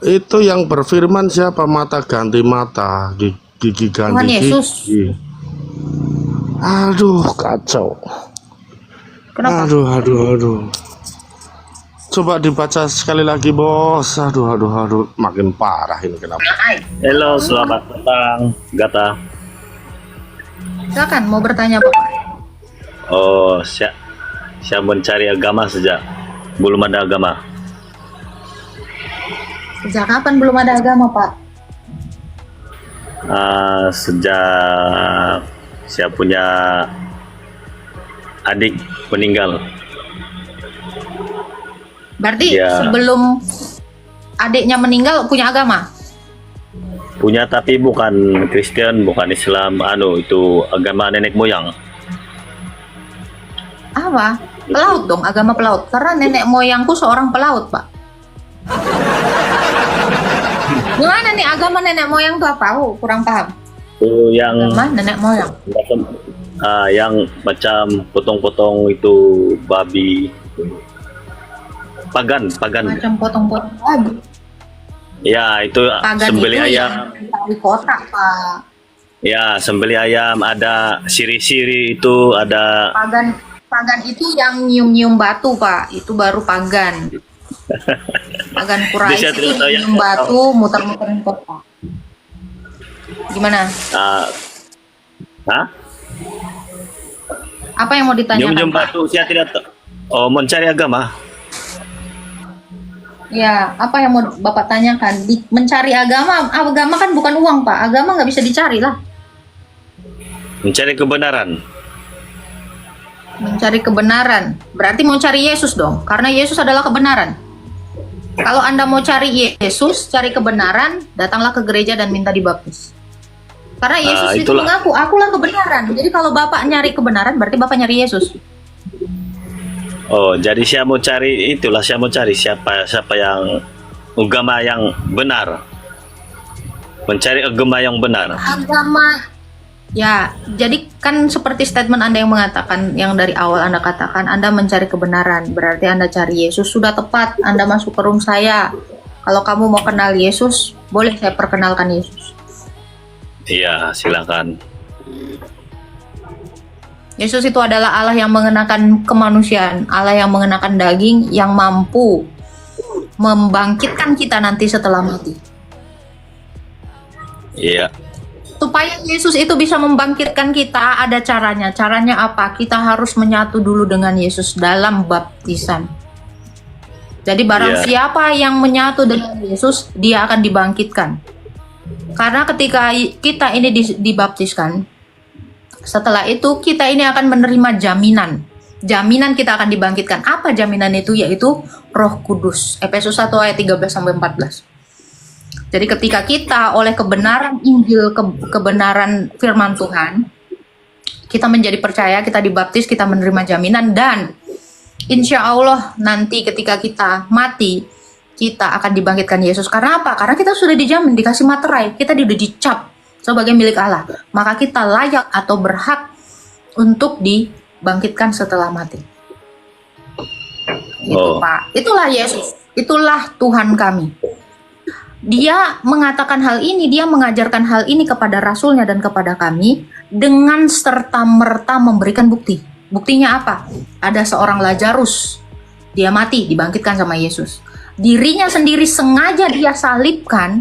Itu yang berfirman siapa? Mata ganti mata, gigi ganti Tuhan Yesus. gigi. Aduh, kacau. Kenapa? Aduh. Coba dibaca sekali lagi, Bos. Aduh. Makin parah ini kenapa? Halo, selamat datang, Gata. Silakan, mau bertanya apa, Pak? Oh, saya mencari agama sejak belum ada agama. Sejak kapan belum ada agama, Pak? Sejak saya punya adik meninggal. Berarti Ya. sebelum adiknya meninggal punya agama? Punya tapi bukan Kristen, bukan Islam, itu agama nenek moyang. Apa? Pelaut dong, agama pelaut. Karena nenek moyangku seorang pelaut, Pak. Gimana nih agama nenek moyang tuh apa? Oh, kurang paham. Itu yang Agama nenek moyang. yang macam potong-potong itu babi. Pagan. Macam potong-potong lagi. Ya, itu Pagan sembelih itu ayam. yang di kotak, Pak. Ya, sembelih ayam, ada siri-siri itu, ada Pagan itu yang nyium-nyium batu, Pak. Itu baru pagan. Pagan Quraisy Bisa itu tidak tahu ya? nyium batu, muter-muterin kotak. Gimana? Hah? Apa yang mau ditanyakan, Nyium-nyium Pak? batu, saya tidak tahu. Oh, mencari agama. Ya, apa yang mau Bapak tanyakan? Mencari agama kan bukan uang, Pak. Agama nggak bisa dicari lah. Mencari kebenaran. Mencari kebenaran. Berarti mau cari Yesus dong, karena Yesus adalah kebenaran. Kalau Anda mau cari Yesus, cari kebenaran, datanglah ke gereja dan minta dibaptis. Karena Yesus itu itulah. mengaku, akulah kebenaran. Jadi kalau Bapak nyari kebenaran, berarti Bapak nyari Yesus. Oh, jadi saya mau cari siapa yang agama yang benar. Mencari agama yang benar. Agama. Ya, jadi kan seperti statement Anda yang mengatakan, yang dari awal Anda katakan, Anda mencari kebenaran, berarti Anda cari Yesus, sudah tepat, Anda masuk ke room saya. Kalau kamu mau kenal Yesus, boleh saya perkenalkan Yesus. Iya, silakan. Yesus itu adalah Allah yang mengenakan kemanusiaan, Allah yang mengenakan daging, yang mampu membangkitkan kita nanti setelah mati. Iya. Supaya Yesus itu bisa membangkitkan kita, ada caranya. Caranya apa? Kita harus menyatu dulu dengan Yesus dalam baptisan. Jadi barang siapa yang menyatu dengan Yesus, dia akan dibangkitkan. Karena ketika kita ini dibaptiskan, setelah itu kita ini akan menerima jaminan. Jaminan kita akan dibangkitkan. Apa jaminan itu? Yaitu Roh Kudus. Efesus 1 ayat 13-14. Jadi ketika kita oleh kebenaran Injil, kebenaran firman Tuhan, kita menjadi percaya, kita dibaptis, kita menerima jaminan, dan insya Allah nanti ketika kita mati, kita akan dibangkitkan Yesus. Karena apa? Karena kita sudah dijamin, dikasih materai, kita sudah dicap sebagai milik Allah. Maka kita layak atau berhak untuk dibangkitkan setelah mati. Itu Pak. Itulah Yesus. Itulah Tuhan kami. Dia mengatakan hal ini, dia mengajarkan hal ini kepada rasulnya dan kepada kami dengan serta-merta memberikan bukti. Buktinya apa? Ada seorang Lazarus, dia mati, dibangkitkan sama Yesus. Dirinya sendiri sengaja dia salibkan,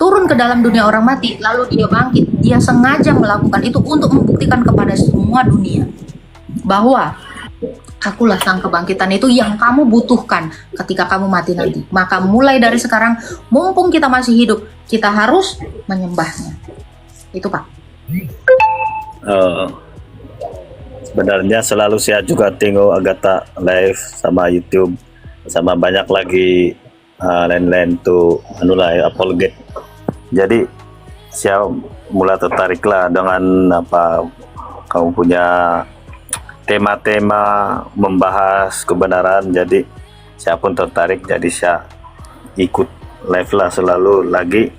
turun ke dalam dunia orang mati, lalu dia bangkit. Dia sengaja melakukan itu untuk membuktikan kepada semua dunia bahwa akulah sang kebangkitan itu yang kamu butuhkan ketika kamu mati nanti. Maka mulai dari sekarang, mumpung kita masih hidup, kita harus menyembahnya. Itu Pak. Sebenarnya selalu saya juga tengok Agatha live sama YouTube, sama banyak lagi lain-lain tuh apologet. Jadi saya mulai tertarik lah dengan apa kamu punya tema-tema membahas kebenaran. Jadi saya pun tertarik, jadi saya ikut live lah selalu lagi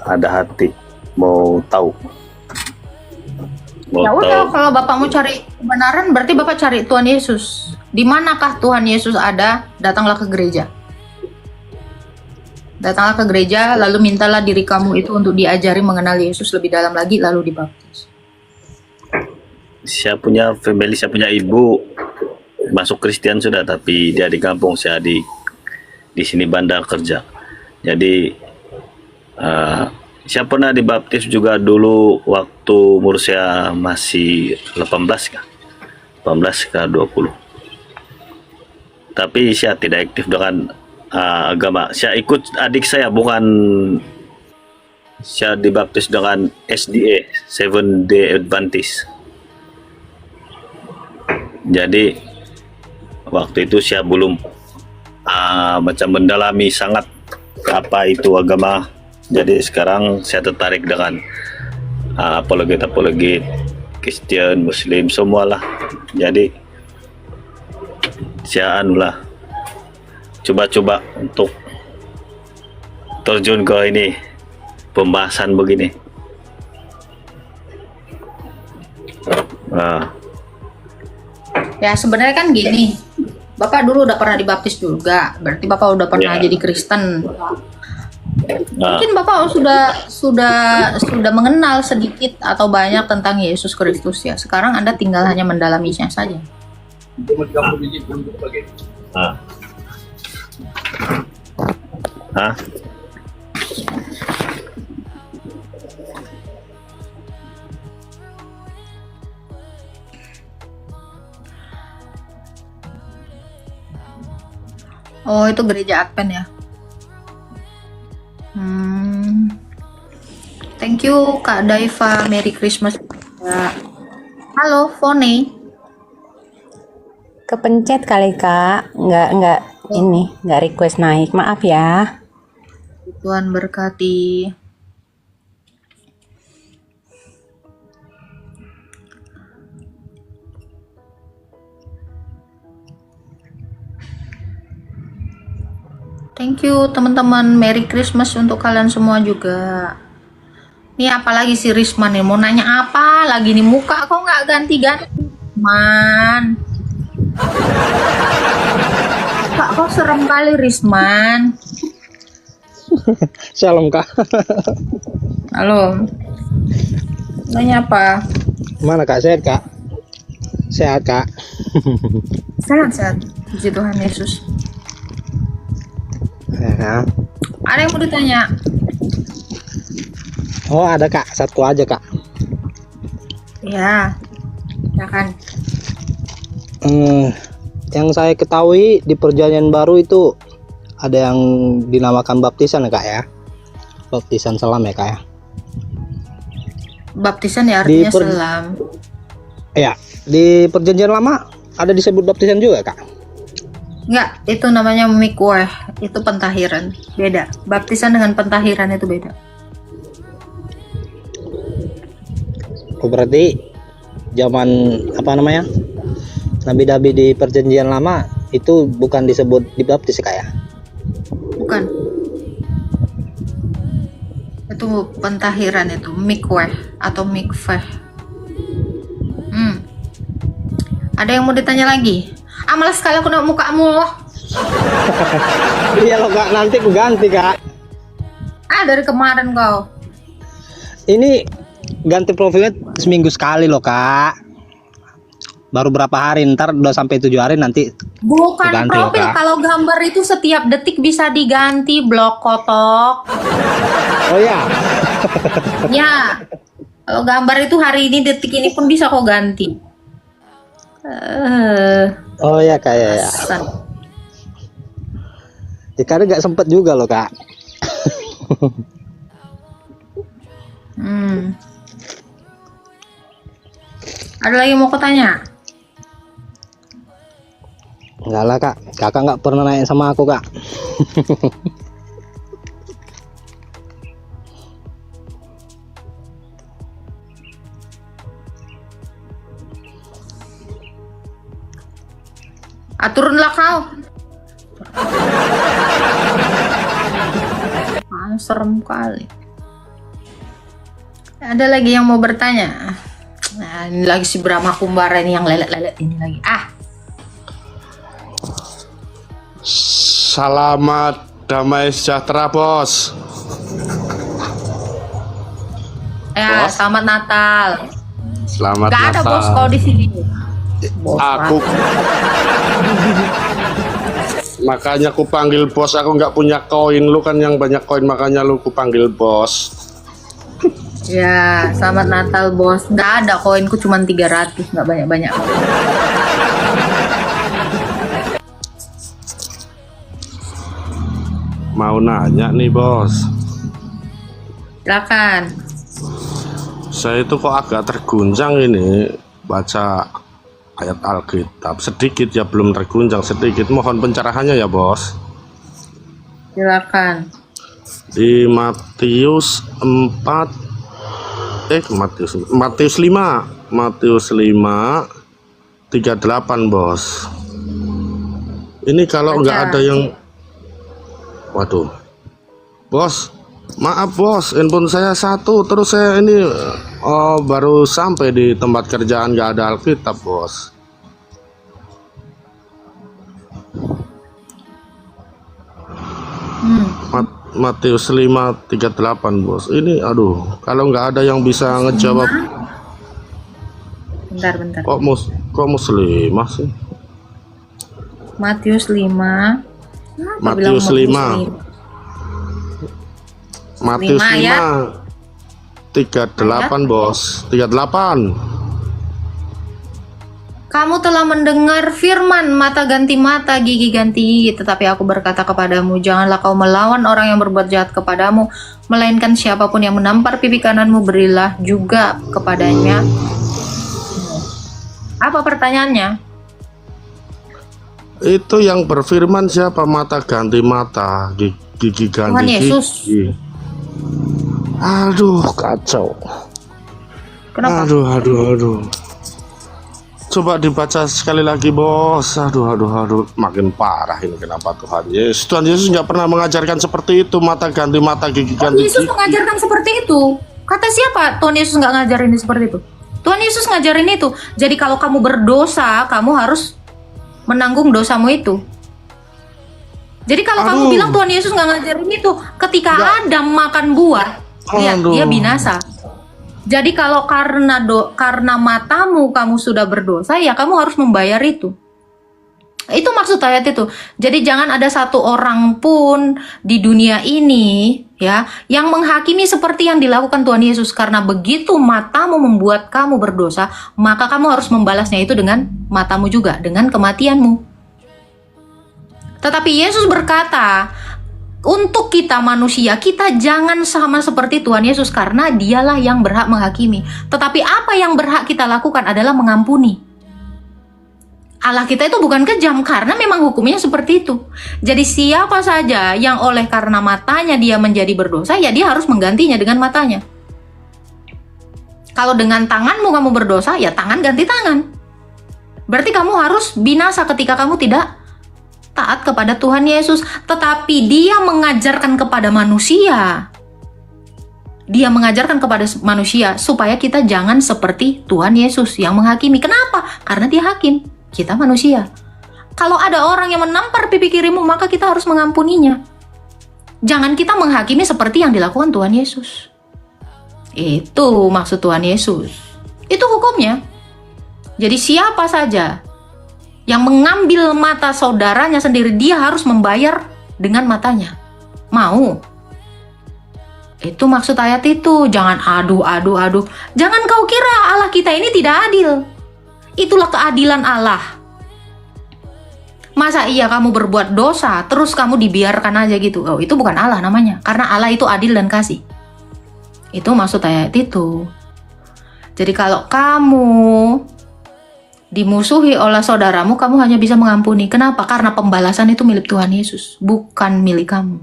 ada hati mau tahu. Ya udah, kalau Bapak mau cari kebenaran, berarti Bapak cari Tuhan Yesus. Di manakah Tuhan Yesus ada? Datanglah ke gereja. Datanglah ke gereja, lalu mintalah diri kamu itu untuk diajari mengenal Yesus lebih dalam lagi, lalu dibaptis. Saya punya family, saya punya ibu masuk Kristen sudah, tapi dia di kampung, saya di sini Bandar kerja. Jadi saya pernah dibaptis juga dulu waktu umur saya masih 18 kah? 18 ke 20. Tapi saya tidak aktif dengan agama. Saya ikut adik saya, bukan saya dibaptis dengan SDA, Seven Day Adventist. Jadi waktu itu saya belum macam mendalami sangat apa itu agama. Jadi sekarang saya tertarik dengan apologet Kristen, Muslim, semualah. Jadi saya coba-coba untuk terjun ke ini pembahasan begini. Ya sebenarnya kan gini, Bapak dulu udah pernah dibaptis juga, berarti Bapak udah pernah Ya. jadi Kristen. Mungkin Bapak sudah mengenal sedikit atau banyak tentang Yesus Kristus ya. Sekarang Anda tinggal hanya mendalaminya saja. Hah? Oh, itu gereja Advent ya. Thank you Kak Daiva, Merry Christmas. Ya. Halo, Fone. Kepencet kali Kak, nggak request naik, maaf ya. Tuhan berkati. Thank you teman-teman, Merry Christmas untuk kalian semua juga. Nih apalagi si Risman nih, mau nanya apa lagi nih, muka kok nggak ganti-ganti, Man. Kok serem kali Risman. Shalom Kak. Halo. Nanya apa? Mana Kak, sehat Kak? Sehat Kak. Sehat-sehat. Puji Tuhan Yesus. Ya, Kak. Ada yang mau ditanya? Oh ada Kak, satu aja Kak. Ya. Ya kan. Yang saya ketahui di perjanjian baru itu ada yang dinamakan baptisan ya Kak ya. Baptisan selam ya Kak ya. Baptisan ya artinya Di per- selam. Iya, di perjanjian lama ada disebut baptisan juga Kak. Enggak, itu namanya mikweh. Itu pentahiran. Beda. Baptisan dengan pentahiran itu beda. Oh, berarti zaman apa namanya? Nabi-nabi di perjanjian lama itu bukan disebut dibaptis ya Kak ya. Bukan. Itu pentahiran itu, mikweh atau mikveh. Ada yang mau ditanya lagi? Malas sekali aku nengok mukamu loh. Iya loh Kak, nanti aku ganti Kak. Dari kemarin kau. Ini ganti profilnya seminggu sekali loh Kak. Baru berapa hari, ntar udah sampai 7 hari nanti. Bukan Diganti loh, profil, Kak. kalau gambar itu setiap detik bisa diganti, blok kotok. Oh ya, Ya, kalau gambar itu hari ini detik ini pun bisa kau ganti. oh ya Kak ya. Asal. Ya kadang nggak sempet juga loh Kak. Ada lagi mau kau tanya? Enggak lah Kak, Kakak nggak pernah nanya sama aku Kak. Turunlah kau. Serem kali. Ada lagi yang mau bertanya? Nah, ini lagi si Brahma Kumbara ini yang lelet-lelet ini lagi. Selamat Damai sejahtera, Bos. Ya, Bos. selamat Natal. Selamat Gak ada Natal. bos kau di sini. Bos Aku makanya ku panggil bos, aku nggak punya koin, lu kan yang banyak koin, makanya lu ku panggil bos. Ya, selamat Natal bos. Gak ada koinku cuma 300, nggak banyak-banyak. Mau nanya nih bos, Silakan. saya itu kok agak terguncang ini baca ayat Alkitab, sedikit ya, belum terguncang, sedikit, mohon pencerahannya ya bos. Silakan. Di Matius 4 Matius 5 38 bos. Ini kalau nggak Baca. ada yang, waduh bos, maaf bos, handphone saya satu, terus saya ini baru sampai di tempat kerjaan nggak ada Alkitab bos. Matius 5:38 bos. Ini aduh, kalau nggak ada yang bisa ngejawab. Bentar. Kok muslimah sih? Matius 5. Kenapa Matius bilang 5. Matius 5 ya? 5 38 bos. 38. Kamu telah mendengar firman, mata ganti mata, gigi ganti gigi. Tetapi aku berkata kepadamu, janganlah kau melawan orang yang berbuat jahat kepadamu, melainkan siapapun yang menampar pipi kananmu, berilah juga kepadanya. Apa pertanyaannya? Itu yang berfirman siapa? Mata ganti mata, gigi ganti Tuhan Yesus. gigi. Aduh, kacau. Kenapa? Aduh. Coba dibaca sekali lagi bos. Aduh, makin parah ini. Kenapa Tuhan Yesus? Tuhan Yesus nggak pernah mengajarkan seperti itu, mata ganti mata, gigi Tuhan ganti Yesus gigi. mengajarkan seperti itu. Kata siapa? Tuhan Yesus nggak ngajarin seperti itu. Tuhan Yesus ngajarin itu. Jadi kalau kamu berdosa, kamu harus menanggung dosamu itu. Jadi kalau kamu Aduh. bilang Tuhan Yesus nggak ngajarin itu, ketika Nggak. Adam makan buah, Aduh. dia binasa. Jadi kalau karena matamu kamu sudah berdosa, ya kamu harus membayar itu. Itu maksud ayat itu. Jadi jangan ada satu orang pun di dunia ini ya yang menghakimi seperti yang dilakukan Tuhan Yesus, karena begitu matamu membuat kamu berdosa, maka kamu harus membalasnya itu dengan matamu juga, dengan kematianmu. Tetapi Yesus berkata, untuk kita manusia, kita jangan sama seperti Tuhan Yesus, karena dialah yang berhak menghakimi. Tetapi apa yang berhak kita lakukan adalah mengampuni. Allah kita itu bukan kejam, karena memang hukumnya seperti itu. Jadi siapa saja yang oleh karena matanya dia menjadi berdosa, ya dia harus menggantinya dengan matanya. Kalau dengan tanganmu kamu berdosa, ya tangan ganti tangan. Berarti kamu harus binasa ketika kamu tidak taat kepada Tuhan Yesus. Tetapi dia mengajarkan kepada manusia. Dia mengajarkan kepada manusia supaya kita jangan seperti Tuhan Yesus yang menghakimi. Kenapa? Karena dia hakim. Kita manusia. Kalau ada orang yang menampar pipi kirimu, maka kita harus mengampuninya. Jangan kita menghakimi seperti yang dilakukan Tuhan Yesus. Itu maksud Tuhan Yesus. Itu hukumnya. Jadi siapa saja yang mengambil mata saudaranya sendiri, dia harus membayar dengan matanya. Mau? Itu maksud ayat itu. Jangan aduh. Jangan kau kira Allah kita ini tidak adil. Itulah keadilan Allah. Masa iya kamu berbuat dosa terus kamu dibiarkan aja gitu? Oh, itu bukan Allah namanya. Karena Allah itu adil dan kasih. Itu maksud ayat itu. Jadi kalau kamu dimusuhi oleh saudaramu, kamu hanya bisa mengampuni. Kenapa? Karena pembalasan itu milik Tuhan Yesus, bukan milik kamu.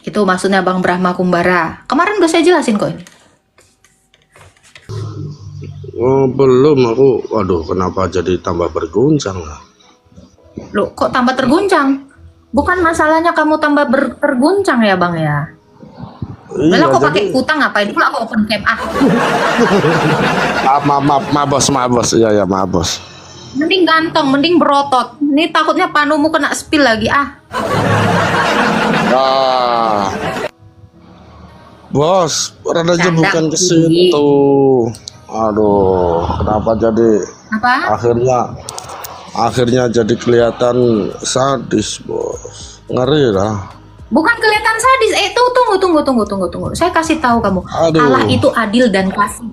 Itu maksudnya Bang Brahma Kumbara. Kemarin udah saya jelasin kok ini. Oh belum, aku. Waduh, kenapa jadi tambah berguncang lah? Loh, kok tambah terguncang? Bukan masalahnya kamu tambah terguncang ya Bang ya? Lah kok pakai kutang ngapain? Pula aku open cam maaf bos. Ya maaf bos. Mending ganteng, mending berotot. Ini takutnya panumu kena spill lagi Ah. Bos, rada aja Canda, bukan ke Ki. situ. Aduh, kenapa jadi Apa? akhirnya jadi kelihatan sadis, Bos. Ngeri lah. Bukan kelihatan sadis. Tunggu. Saya kasih tahu kamu. Aduh. Allah itu adil dan kasih.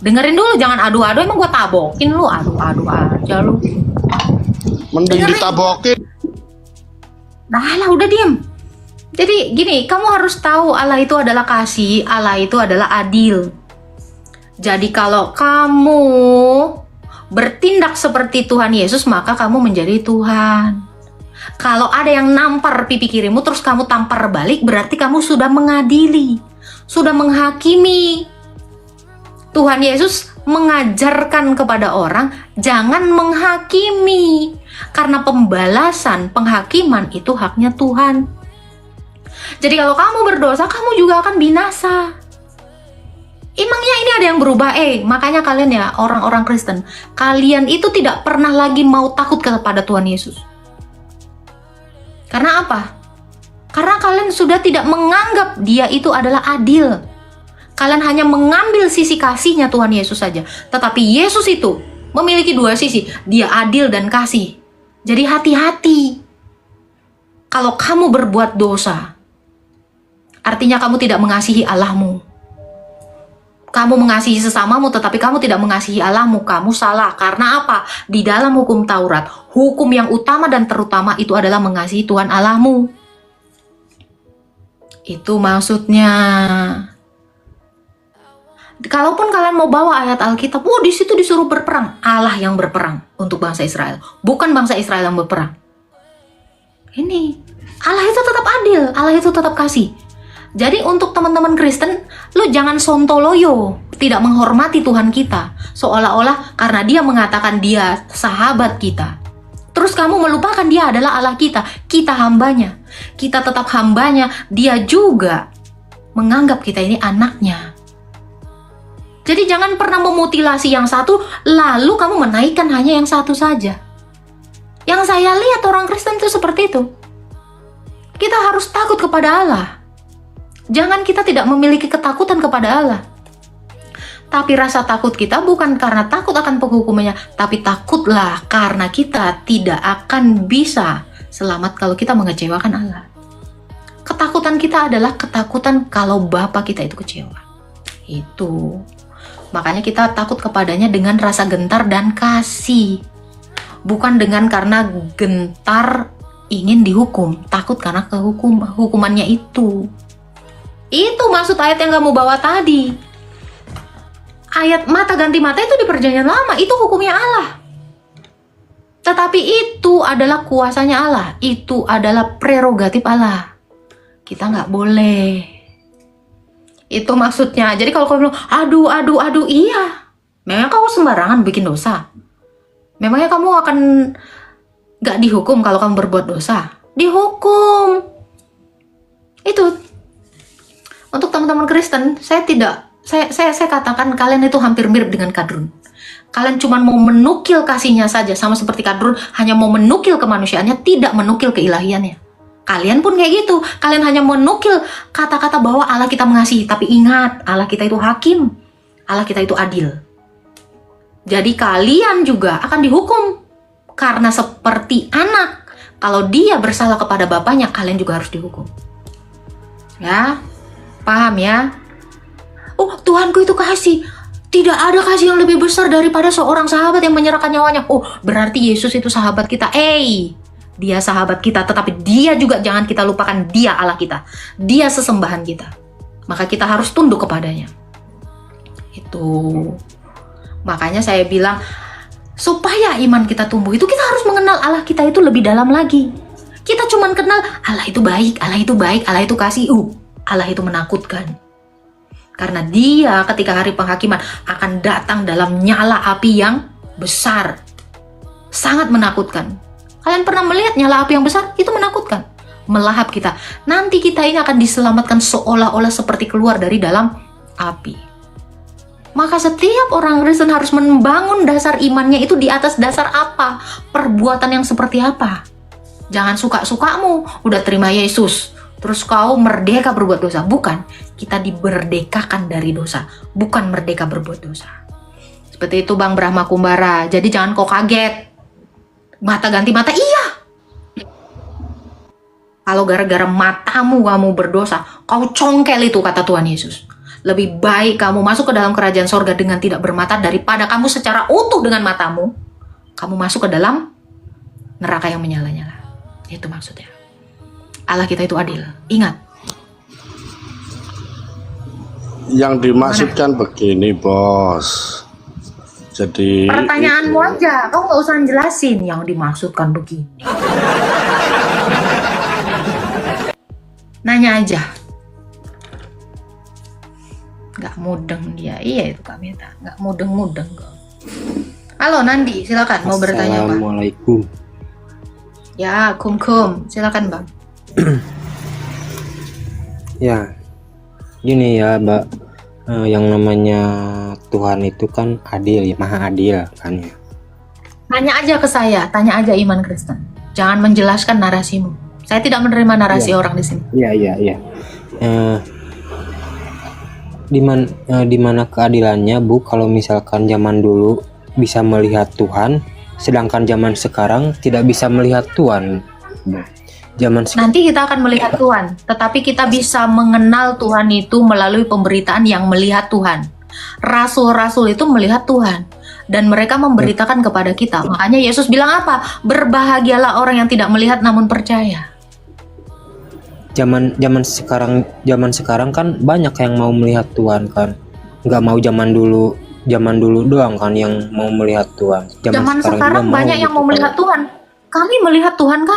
Dengerin dulu, jangan adu-adu. Emang gua tabokin lu, adu-adu aja lu. Mending Dengerin. ditabokin. Nah lah, udah diem. Jadi gini, kamu harus tahu Allah itu adalah kasih, Allah itu adalah adil. Jadi kalau kamu bertindak seperti Tuhan Yesus, maka kamu menjadi Tuhan. Kalau ada yang nampar pipi kirimu terus kamu tampar balik, berarti kamu sudah mengadili, sudah menghakimi. Tuhan Yesus mengajarkan kepada orang jangan menghakimi, karena pembalasan, penghakiman itu haknya Tuhan. Jadi kalau kamu berdosa, kamu juga akan binasa. Emangnya ini ada yang berubah? Makanya kalian ya, orang-orang Kristen, kalian itu tidak pernah lagi mau takut kepada Tuhan Yesus. Karena apa? Karena kalian sudah tidak menganggap dia itu adalah adil. Kalian hanya mengambil sisi kasihnya Tuhan Yesus saja. Tetapi Yesus itu memiliki dua sisi. Dia adil dan kasih. Jadi hati-hati. Kalau kamu berbuat dosa, artinya kamu tidak mengasihi Allahmu. Kamu mengasihi sesamamu, tetapi kamu tidak mengasihi Allahmu. Kamu salah. Karena apa? Di dalam hukum Taurat, hukum yang utama dan terutama itu adalah mengasihi Tuhan Allahmu. Itu maksudnya. Kalaupun kalian mau bawa ayat Alkitab, di situ disuruh berperang. Allah yang berperang untuk bangsa Israel, bukan bangsa Israel yang berperang. Ini Allah itu tetap adil, Allah itu tetap kasih. Jadi untuk teman-teman Kristen, lu jangan sontoloyo, tidak menghormati Tuhan kita, seolah-olah karena dia mengatakan dia sahabat kita, terus kamu melupakan dia adalah Allah kita. Kita hambanya, kita tetap hambanya. Dia juga menganggap kita ini anaknya. Jadi jangan pernah memutilasi yang satu, lalu kamu menaikkan hanya yang satu saja. Yang saya lihat orang Kristen itu seperti itu. Kita harus takut kepada Allah. Jangan kita tidak memiliki ketakutan kepada Allah. Tapi rasa takut kita bukan karena takut akan penghukumannya, tapi takutlah karena kita tidak akan bisa selamat kalau kita mengecewakan Allah. Ketakutan kita adalah ketakutan kalau Bapa kita itu kecewa. Itu. Makanya kita takut kepadanya dengan rasa gentar dan kasih. Bukan dengan karena gentar ingin dihukum, takut karena hukumannya itu. Itu maksud ayat yang kamu bawa tadi. Ayat mata ganti mata itu di perjanjian lama, itu hukumnya Allah. Tetapi itu adalah kuasanya Allah, itu adalah prerogatif Allah. Kita nggak boleh. Itu maksudnya. Jadi kalau kamu bilang, aduh, iya. Memang kamu sembarangan bikin dosa. Memangnya kamu akan nggak dihukum kalau kamu berbuat dosa? Dihukum. Itu. Untuk teman-teman Kristen, saya katakan kalian itu hampir mirip dengan Kadrun. Kalian cuma mau menukil kasihnya saja, sama seperti Kadrun, hanya mau menukil kemanusiaannya, tidak menukil keilahiannya. Kalian pun kayak gitu, kalian hanya menukil kata-kata bahwa Allah kita mengasihi, tapi ingat, Allah kita itu hakim, Allah kita itu adil. Jadi kalian juga akan dihukum, karena seperti anak, kalau dia bersalah kepada bapaknya, kalian juga harus dihukum. Ya, paham ya? Oh, Tuhanku itu kasih. Tidak ada kasih yang lebih besar daripada seorang sahabat yang menyerahkan nyawanya. Oh, berarti Yesus itu sahabat kita. Dia sahabat kita, tetapi dia juga jangan kita lupakan, dia Allah kita. Dia sesembahan kita. Maka kita harus tunduk kepadanya. Itu. Makanya saya bilang, supaya iman kita tumbuh itu kita harus mengenal Allah kita itu lebih dalam lagi. Kita cuma kenal Allah itu baik, Allah itu baik, Allah itu kasih. Allah itu menakutkan. Karena dia ketika hari penghakiman akan datang dalam nyala api yang besar. Sangat menakutkan. Kalian pernah melihat nyala api yang besar? Itu menakutkan. Melahap kita. Nanti kita ini akan diselamatkan seolah-olah seperti keluar dari dalam api. Maka setiap orang Kristen harus membangun dasar imannya itu di atas dasar apa? Perbuatan yang seperti apa? Jangan suka-sukamu, udah terima Yesus, terus kau merdeka berbuat dosa. Bukan, kita diberdekakan dari dosa, bukan merdeka berbuat dosa. Seperti itu Bang Brahma Kumbara. Jadi jangan kau kaget. Mata ganti mata, iya. Kalau gara-gara matamu kamu berdosa, kau congkel itu kata Tuhan Yesus. Lebih baik kamu masuk ke dalam kerajaan sorga dengan tidak bermata daripada kamu secara utuh dengan matamu, kamu masuk ke dalam neraka yang menyala-nyala. Itu maksudnya. Allah kita itu adil. Ingat. Yang dimaksudkan begini, Bos. Jadi Pertanyaanmu aja, kau nggak usah jelasin yang dimaksudkan begini. Nanya aja. Nggak mudeng dia. Iya itu Kak Meta. Nggak mudeng-mudeng kok. Halo Nandi, silakan mau bertanya apa? Assalamualaikum. Ya, kum. Silakan Bang. Ya, gini ya, Mbak. Yang namanya Tuhan itu kan adil, ya, maha adil kan ya. Tanya aja ke saya, tanya aja iman Kristen. Jangan menjelaskan narasimu. Saya tidak menerima narasi orang di sini. Iya. Di mana keadilannya, Bu, kalau misalkan zaman dulu bisa melihat Tuhan, sedangkan zaman sekarang tidak bisa melihat Tuhan, Bu. Nanti kita akan melihat Tuhan, tetapi kita bisa mengenal Tuhan itu melalui pemberitaan yang melihat Tuhan. Rasul-rasul itu melihat Tuhan dan mereka memberitakan kepada kita. Makanya Yesus bilang apa? Berbahagialah orang yang tidak melihat namun percaya. Zaman sekarang kan banyak yang mau melihat Tuhan kan, nggak mau zaman dulu doang kan yang mau melihat Tuhan. Zaman sekarang juga banyak yang gitu mau kan. melihat Tuhan. Kami melihat Tuhan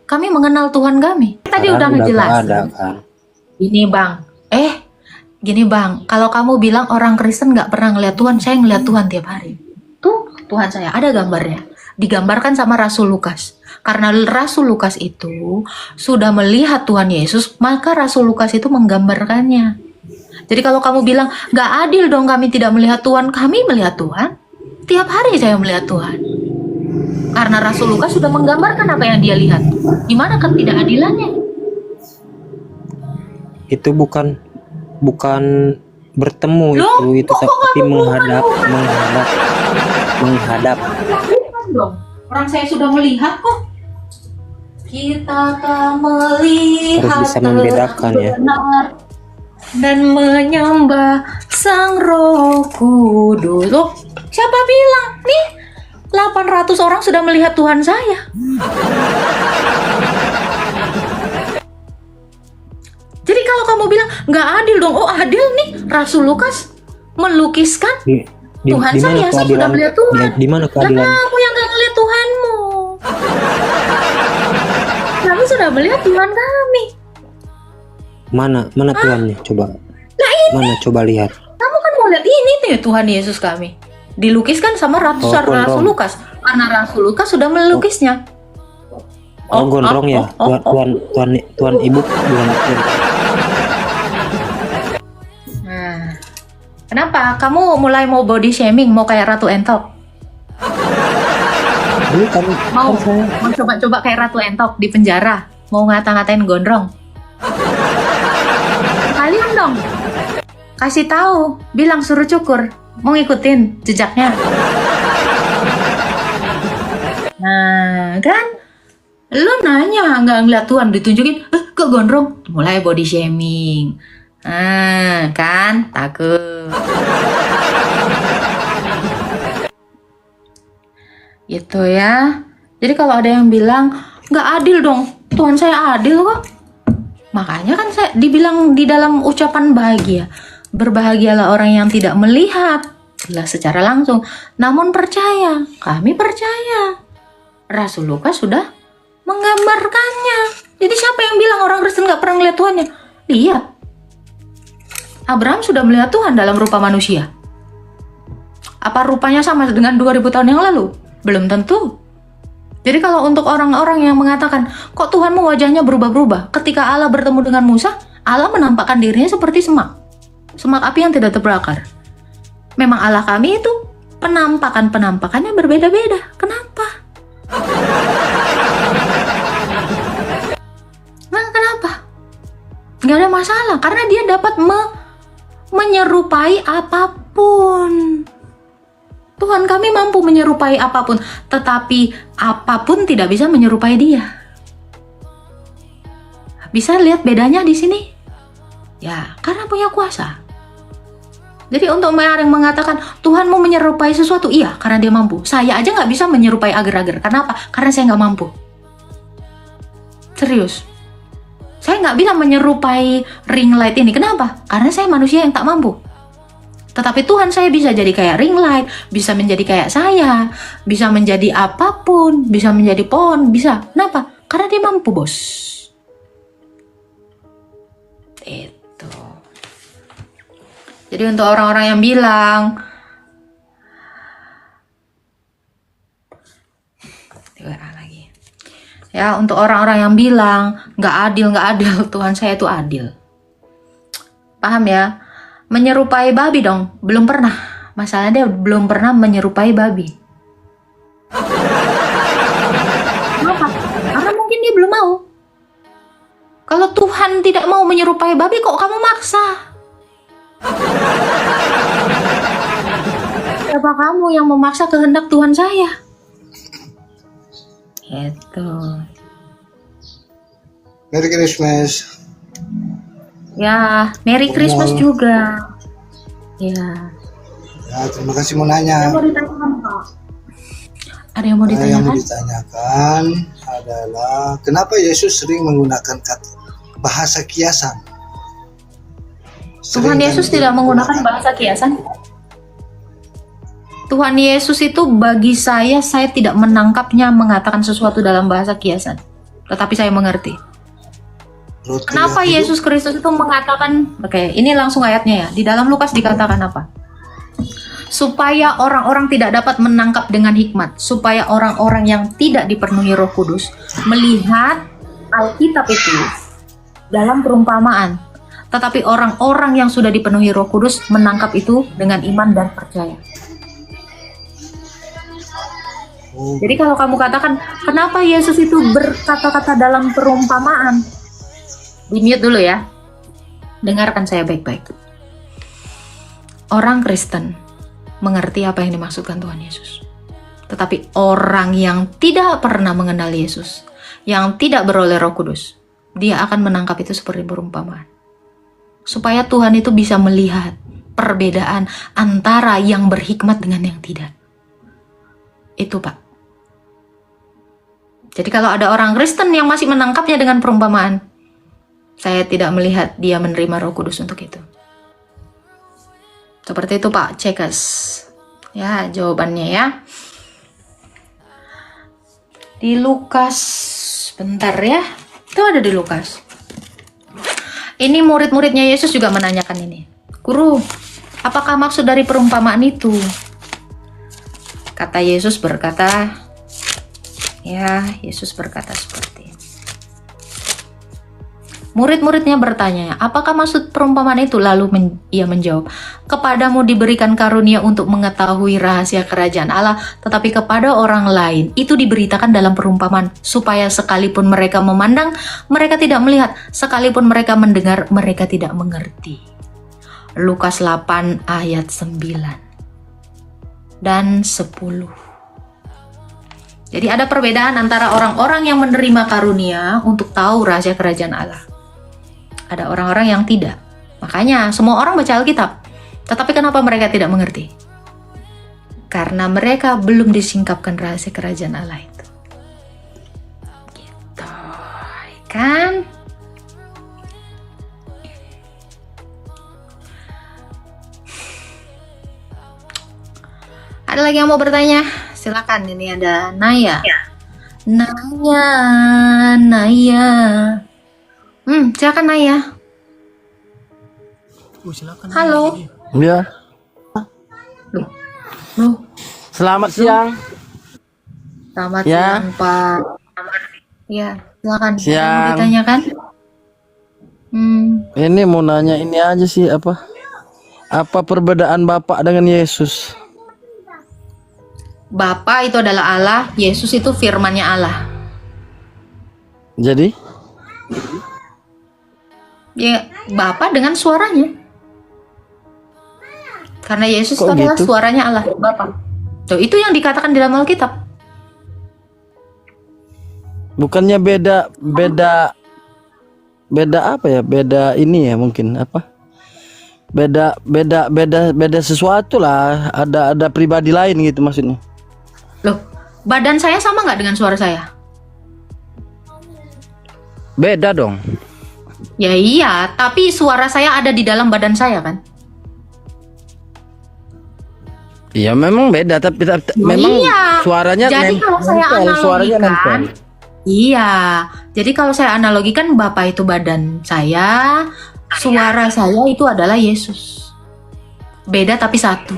kami mengenal Tuhan kami. Tadi Sekarang udah ngejelasin. ada kan. Gini bang, kalau kamu bilang orang Kristen nggak pernah ngeliat Tuhan, saya ngeliat Tuhan tiap hari. Tuh Tuhan saya ada gambarnya, digambarkan sama Rasul Lukas. Karena Rasul Lukas itu sudah melihat Tuhan Yesus, maka Rasul Lukas itu menggambarkannya. Jadi kalau kamu bilang nggak adil dong kami tidak melihat Tuhan, kami melihat Tuhan. Tiap hari saya melihat Tuhan. Karena Rasul Lukas sudah menggambarkan apa yang dia lihat. Gimana kan tidak adilannya? Itu bukan bertemu, Loh, itu kok tapi kamu menghadap. Bukan dong. Orang saya sudah melihat kok. Kita tak melihat Harus bisa membedakan ya. benar dan menyembah Sang Roh Kudus. Loh, siapa bilang? Nih, 800 orang sudah melihat Tuhan saya. Jadi kalau kamu bilang nggak adil dong, oh adil nih. Rasul Lukas melukiskan Tuhan saya sudah melihat Tuhan. Di mana Lah keadilan? kamu yang nggak ngelihat Tuhanmu. Kami sudah melihat Tuhan kami. Mana Tuhannya? Coba. Mana coba lihat. Kamu kan mau lihat ini nih Tuhan Yesus kami. Dilukiskan sama Rasul gondrong. Lukas. Karena Rasul Lukas sudah melukisnya. Gondrong ya. Tuhan Ibu. Nah, kenapa? Kamu mulai mau body shaming, mau kayak Ratu Entok? Bukan. Mau coba-coba kayak Ratu Entok di penjara, mau ngata-ngatain gondrong. Kalian dong, kasih tahu, bilang suruh cukur, mau ngikutin jejaknya. Nah, kan? Lu nanya, nggak ngeliat Tuhan, ditunjukin, ke gondrong, mulai body shaming. Kan? Takut. Gitu ya. Jadi kalau ada yang bilang nggak adil dong, Tuhan saya adil kok. Makanya kan saya dibilang di dalam ucapan bahagia, berbahagialah orang yang tidak melihat secara langsung, namun percaya. Kami percaya. Rasul Lukas sudah menggambarkannya. Jadi siapa yang bilang orang Kristen nggak pernah melihat Tuhannya? Lihat. Abraham sudah melihat Tuhan dalam rupa manusia. Apa rupanya sama dengan 2000 tahun yang lalu? Belum tentu. Jadi kalau untuk orang-orang yang mengatakan, kok Tuhanmu wajahnya berubah-berubah? Ketika Allah bertemu dengan Musa, Allah menampakkan dirinya seperti semak. Semak api yang tidak terbakar. Memang Allah kami itu penampakannya berbeda-beda. Kenapa? Nah, kenapa? Nggak ada masalah, karena dia dapat menyerupai apapun. Tuhan kami mampu menyerupai apapun, tetapi apapun tidak bisa menyerupai dia. Bisa lihat bedanya di sini? Ya, karena punya kuasa. Jadi untuk yang mengatakan Tuhan mau menyerupai sesuatu, iya, karena dia mampu. Saya aja nggak bisa menyerupai agar-agar. Kenapa? Karena saya nggak mampu. Serius. Saya nggak bisa menyerupai ring light ini. Kenapa? Karena saya manusia yang tak mampu. Tetapi Tuhan saya bisa jadi kayak ring light, bisa menjadi kayak saya, bisa menjadi apapun, bisa menjadi pohon, bisa. Kenapa? Karena dia mampu, bos. Itu. Jadi untuk orang-orang yang bilang, lagi. Ya, untuk orang-orang yang bilang nggak adil, Tuhan saya itu adil. Paham ya? Menyerupai babi dong, belum pernah. Masalahnya dia belum pernah menyerupai babi. Kenapa? Karena mungkin dia belum mau. Kalau Tuhan tidak mau menyerupai babi, kok kamu maksa? Siapa kamu yang memaksa kehendak Tuhan saya? Itu. Merry Christmas. Ya, Merry Christmas juga. Ya. Ya, terima kasih mau nanya. Ada yang mau ditanyakan, Pak? Ada yang mau Yang mau ditanyakan? ditanyakan adalah kenapa Yesus sering menggunakan bahasa kiasan? Tuhan Yesus tidak menggunakan bahasa kiasan. Tuhan Yesus itu bagi saya tidak menangkapnya mengatakan sesuatu dalam bahasa kiasan. Tetapi saya mengerti. Kenapa Yesus Kristus itu mengatakan, oke, ini langsung ayatnya ya. Di dalam Lukas dikatakan apa? Supaya orang-orang tidak dapat menangkap dengan hikmat. Supaya orang-orang yang tidak dipenuhi Roh Kudus melihat Alkitab itu dalam perumpamaan. Tetapi orang-orang yang sudah dipenuhi Roh Kudus menangkap itu dengan iman dan percaya. Jadi kalau kamu katakan, kenapa Yesus itu berkata-kata dalam perumpamaan? Di mute dulu ya. Dengarkan saya baik-baik. Orang Kristen mengerti apa yang dimaksudkan Tuhan Yesus. Tetapi orang yang tidak pernah mengenal Yesus, yang tidak beroleh Roh Kudus, dia akan menangkap itu seperti perumpamaan. Supaya Tuhan itu bisa melihat perbedaan antara yang berhikmat dengan yang tidak. Itu, Pak. Jadi kalau ada orang Kristen yang masih menangkapnya dengan perumpamaan, saya tidak melihat dia menerima Roh Kudus untuk itu. Seperti itu, Pak Cekas. Ya, jawabannya ya. Di Lukas, bentar ya. Itu ada di Lukas. Ini murid-muridnya Yesus juga menanyakan ini. Guru, apakah maksud dari perumpamaan itu? Kata Yesus berkata, Yesus berkata seperti ini. Murid-muridnya bertanya, apakah maksud perumpamaan itu? Lalu ia menjawab, kepadamu diberikan karunia untuk mengetahui rahasia kerajaan Allah, tetapi kepada orang lain itu diberitakan dalam perumpamaan, supaya sekalipun mereka memandang, mereka tidak melihat, sekalipun mereka mendengar, mereka tidak mengerti. Lukas 8 ayat 9 dan 10. Jadi ada perbedaan antara orang-orang yang menerima karunia untuk tahu rahasia kerajaan Allah. Ada orang-orang yang tidak. Makanya semua orang baca Alkitab. Tetapi kenapa mereka tidak mengerti? Karena mereka belum disingkapkan rahasia kerajaan Allah itu. Gitu. Kan? Ada lagi yang mau bertanya? Silakan, ini ada Naya. Naya. Silakan Naya. Halo. Ya. Loh. Selamat siang. Selamat Ya. siang, Pak. Ya, silakan. Ada yang Siang. mau ditanyakan? Ini mau nanya ini aja sih apa? Apa perbedaan Bapak dengan Yesus? Bapa itu adalah Allah, Yesus itu firman-Nya Allah. Jadi Ya, Bapa dengan suaranya. Karena Yesus Kok itu adalah gitu? suaranya Allah, Bapa. Tuh, itu yang dikatakan di dalam Alkitab. bukannya beda apa ya? Beda ini ya mungkin apa? Beda sesuatu lah. Ada pribadi lain gitu maksudnya. Loh, badan saya sama nggak dengan suara saya? Beda dong. Ya iya, tapi suara saya ada di dalam badan saya kan? Iya memang beda tapi memang iya. suaranya Jadi kalau saya suaranya analogikan, nempel. iya. Jadi kalau saya analogikan, Bapak itu badan saya, suara saya itu adalah Yesus. Beda tapi satu.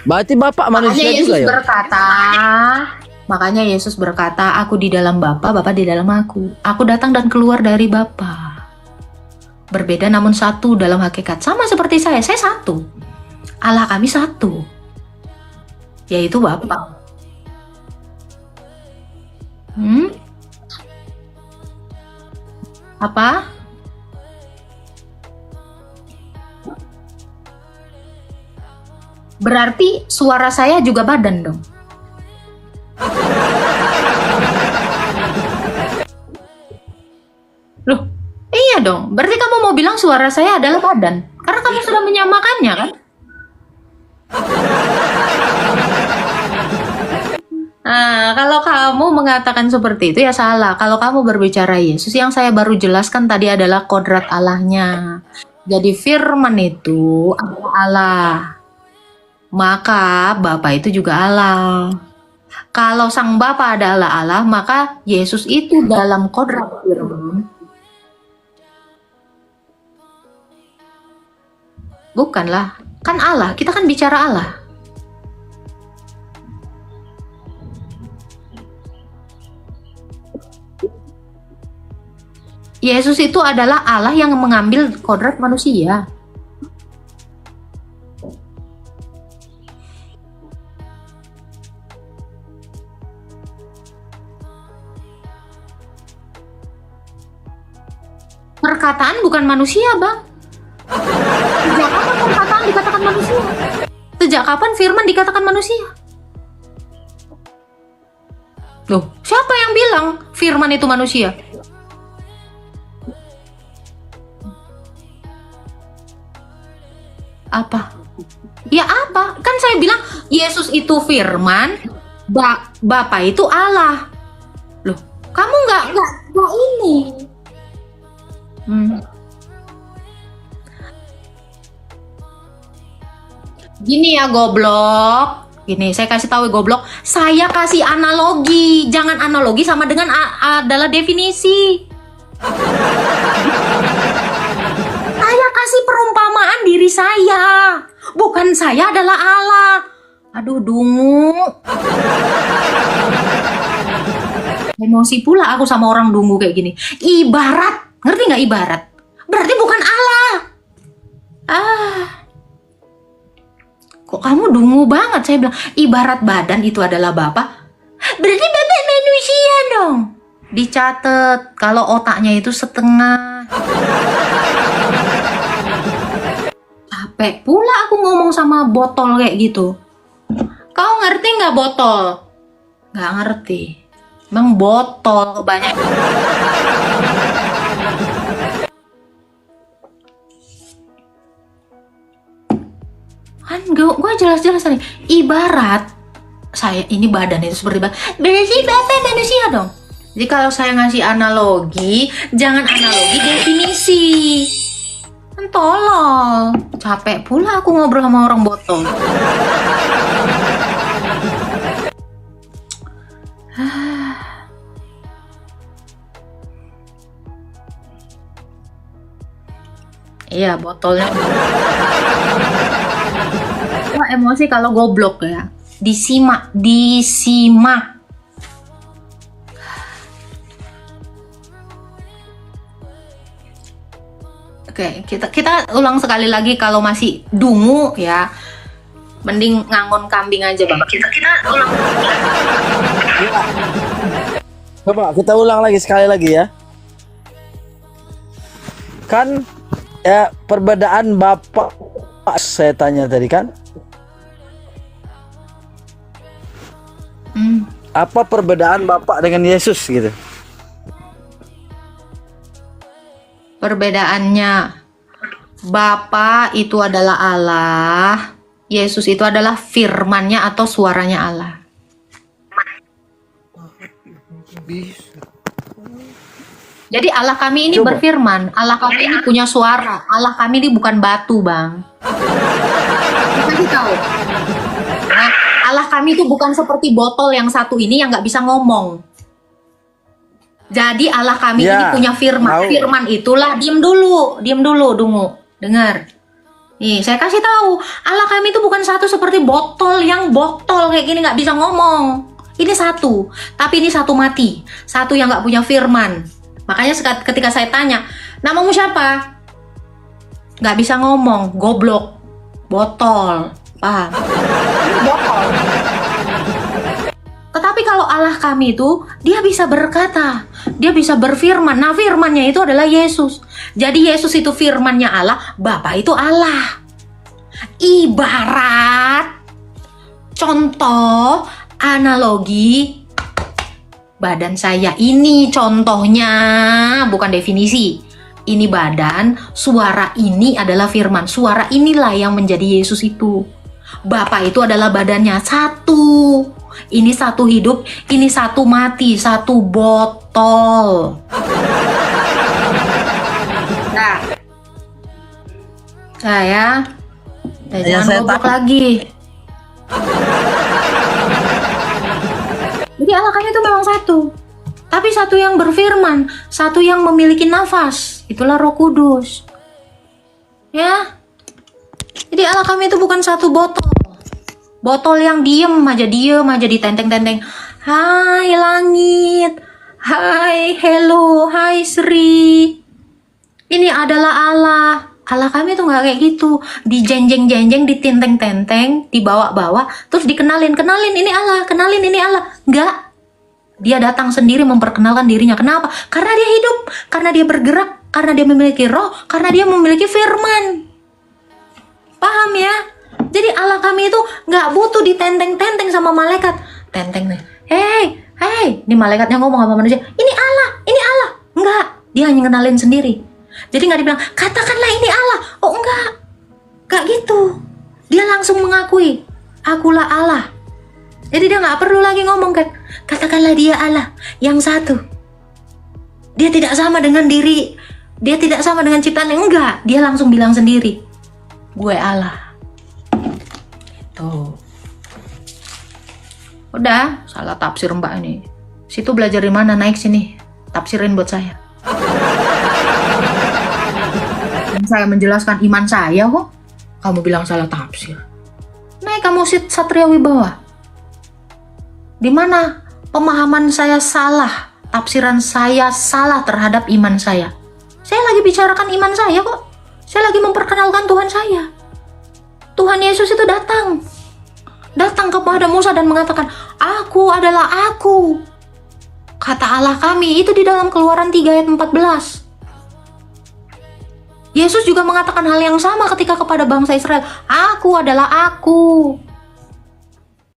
Berarti Bapak manusia juga ya? Makanya Yesus berkata, aku di dalam Bapa, Bapa di dalam aku. Aku datang dan keluar dari Bapa. Berbeda namun satu dalam hakikat. Sama seperti saya satu. Allah kami satu. Yaitu Bapa. Apa? Berarti suara saya juga badan dong. Loh, iya dong. Berarti kamu mau bilang suara saya adalah badan. Karena kamu sudah menyamakannya kan? Nah, kalau kamu mengatakan seperti itu ya salah. Kalau kamu berbicara Yesus, yang saya baru jelaskan tadi adalah kodrat Allahnya. Jadi firman itu adalah Allah. Maka Bapa itu juga Allah. Kalau sang Bapa adalah Allah, maka Yesus itu dalam kodrat firman. Bukanlah, kan Allah, kita kan bicara Allah. Yesus itu adalah Allah yang mengambil kodrat manusia. Perkataan bukan manusia, Bang. Sejak kapan perkataan dikatakan manusia? Sejak kapan firman dikatakan manusia? Loh, siapa yang bilang firman itu manusia? Apa? Ya apa? Kan saya bilang Yesus itu firman, Bapa itu Allah. Loh, kamu nggak ini. Gini ya goblok. Gini, saya kasih tahu goblok. Saya kasih analogi. Jangan analogi sama dengan adalah definisi. Saya kasih perumpamaan diri saya. Bukan saya adalah Allah. Aduh, dungu. Emosi pula aku sama orang dungu kayak gini. Ibarat. Ngerti nggak ibarat? Berarti bukan Allah. Kok kamu dungu banget? Saya bilang, ibarat badan itu adalah Bapa. Berarti Bapak manusia dong. Dicatat, kalau otaknya itu setengah. Capek pula aku ngomong sama botol kayak gitu. Kau ngerti nggak botol? Nggak ngerti. Emang botol banyak. Kan gue jelas-jelas nih. Ibarat saya ini badan itu seperti badan. Berarti Bapak manusia dong. Jadi kalau saya ngasih analogi, jangan analogi definisi. Kan tolol. Capek pula aku ngobrol sama orang botol. Iya, botolnya. Wah, emosi kalau goblok ya. Disimak. Oke, kita ulang sekali lagi. Kalau masih dungu ya, mending ngangon kambing aja bang. Kita ulang. Coba kita ulang lagi sekali lagi ya. Kan ya perbedaan Bapak saya tanya tadi kan. Apa perbedaan Bapak dengan Yesus gitu? Perbedaannya, Bapa itu adalah Allah, Yesus itu adalah firman-Nya atau suaranya Allah. Jadi Allah kami ini berfirman, Allah kami ini punya suara, Allah kami ini bukan batu, Bang. Kasih tahu. Nah, Allah kami itu bukan seperti botol yang satu ini yang nggak bisa ngomong. Jadi Allah kami ini punya firman. Firman itulah, diem dulu, Dungu. Dengar. Nih, saya kasih tahu, Allah kami itu bukan satu seperti botol yang botol kayak gini nggak bisa ngomong. Ini satu, tapi ini satu mati, satu yang nggak punya firman. Makanya ketika saya tanya, namamu siapa? Nggak bisa ngomong, goblok, botol, paham? Botol. Tetapi kalau Allah kami itu, dia bisa berkata, dia bisa berfirman. Nah, firmannya itu adalah Yesus. Jadi Yesus itu firmannya Allah, Bapa itu Allah. Ibarat, contoh, analogi, badan saya ini contohnya, bukan definisi. Ini badan, suara ini adalah firman. Suara inilah yang menjadi Yesus itu. Bapa itu adalah badannya satu. Ini satu hidup, ini satu mati, satu botol. Nah, jangan goblok lagi. Jadi Allah kami itu memang satu, tapi satu yang berfirman, satu yang memiliki nafas, itulah Roh Kudus. Ya, jadi Allah kami itu bukan satu botol. Botol yang diem aja ditenteng-tenteng. Hai langit, hai hello, hai Sri. Ini adalah Allah. Allah kami tuh nggak kayak gitu. Dijenjeng-jenjeng, ditenteng-tenteng, dibawa-bawa, terus kenalin ini Allah, kenalin ini Allah. Nggak. Dia datang sendiri memperkenalkan dirinya. Kenapa? Karena dia hidup, karena dia bergerak, karena dia memiliki roh, karena dia memiliki firman. Paham ya? Jadi Allah kami itu nggak butuh ditenteng-tenteng sama malaikat. Tenteng nih, hey, ini malaikatnya ngomong sama manusia, ini Allah. Enggak, dia hanya kenalin sendiri. Jadi nggak dibilang, katakanlah ini Allah. Oh enggak gitu. Dia langsung mengakui, akulah Allah. Jadi dia nggak perlu lagi ngomong kan, katakanlah dia Allah, yang satu. Dia tidak sama dengan diri, dia tidak sama dengan ciptaan. Enggak, dia langsung bilang sendiri, gue Allah. Tuh. Udah, salah tafsir Mbak ini. Situ belajar di mana? Naik sini. Tafsirin buat saya. Dan saya menjelaskan iman saya kok. Kamu bilang salah tafsir. Naik kamu Satria Wibawa. Di mana pemahaman saya salah, tafsiran saya salah terhadap iman saya. Saya lagi bicarakan iman saya kok. Saya lagi memperkenalkan Tuhan saya. Tuhan Yesus itu datang kepada Musa dan mengatakan, aku adalah aku. Kata Allah kami itu di dalam Keluaran 3 ayat 14. Yesus juga mengatakan hal yang sama ketika kepada bangsa Israel, aku adalah aku.